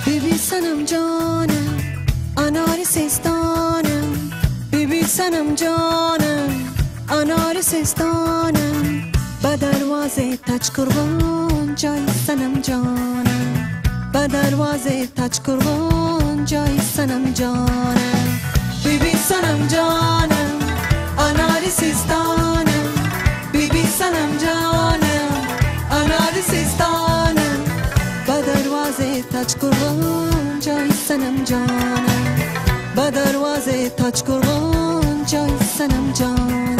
بیبی سنم جانم انار سیستانم، بیبی سنم جانم انار سیستانم، به دروازه تچ قربان جای سنم جانم، به دروازه تچ قربان جای سنم جانم. بیبی سنم جانم انار سیستانم، بیبی سنم جانم انار سیستانم، به دروازه تچ قربان جای سنم جانم، به دروازه تچ قربان جای سنم جانم.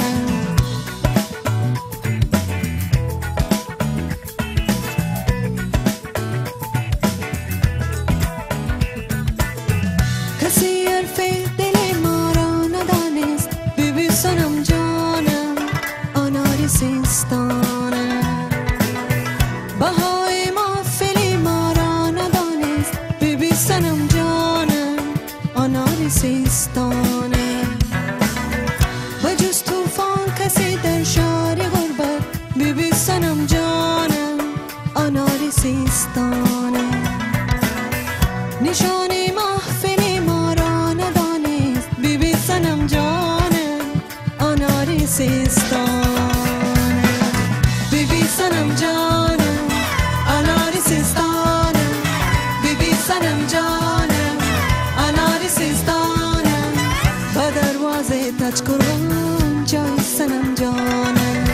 کسی حرف دل ما را ندانست، بیبی سنم جانم انار سیستانم، بهای محفل ما را ندانست، بیبی سنم جانم انار سیستانم. و جز توفان کسی در شهر غربت، بیبی سنم جانم انار سیستانم. نشان محفل ما را ندانست، بیبی سنم جانم انار سیستانم. بیبی سنم جانم انار سیستانم، بیبی سنم جانم انار سیستانم، به دروازه تچ قربان جای سنم جانم،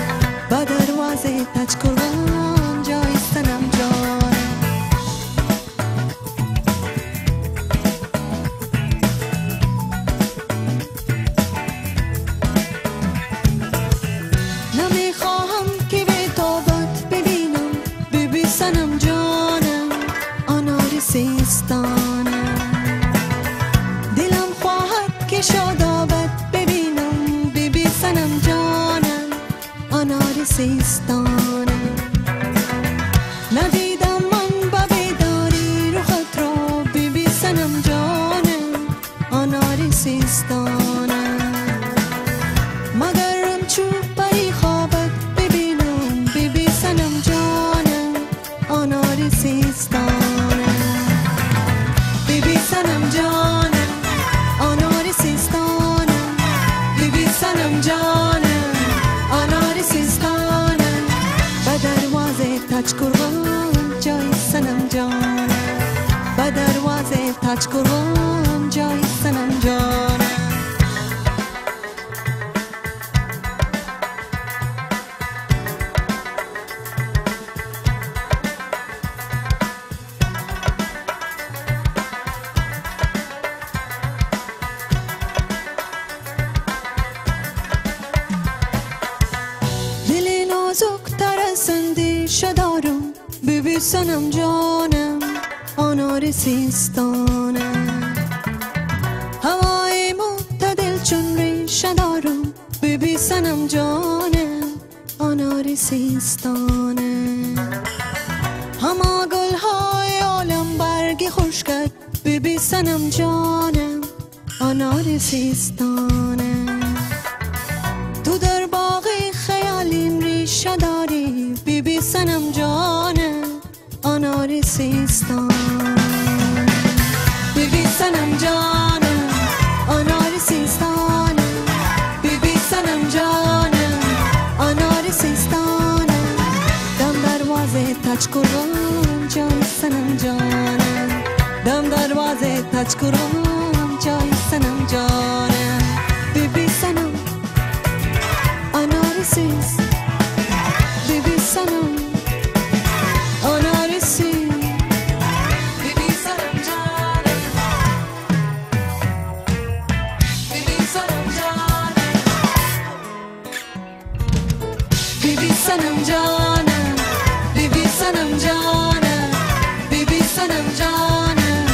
به دروازه تچ قربان جای سنم جانم. نمیخواهم که به تابت ببینم، بیبی سنم جانم انار سیستانم. دلم خواهد که شادابت ببینم، بیبی سنم جانم انار سیستانم. ندیدم من به بیداری رخت را، بیبی سنم جانم انار سیستانم. مگرم چوب بری خوابت ببینم، بیبی سنم جانم انار سیستانم. بیبی سنم جانم انار سیستانم، بیبی سنم جانم انار سیستانم، به دروازه تچ قربان جای سنم جانم، به دروازه تچ قربان جای سنم جانم. دل نازک تر از اندیشه دارم، بیبی سنم جانم انار سیستانم. هوای معتدل چون ریشه دارم، بیبی سنم جانم انار سیستانم. همه گلهای عالم برگ خوش کرد، بیبی سنم جانم انار سیستانم. تو در باغ خیالیم ریشه داری، بیبی سنم جانم انار سیستانم. بیبی سنم جانم انار سیستانم، بیبی سنم جانم انار سیستانم، دم دروازه تچ قربان جای سنم جانم، دم دروازه تچ قربان جای سنم جانم. بیبی سنم سنم جانم بیبی سنم جانم بیبی سنم جانم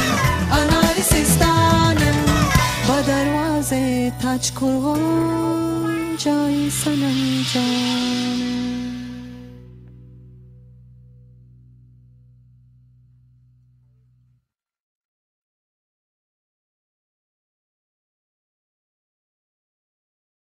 انار سیستانم با دروازه تاج کرغان جای سنم جانم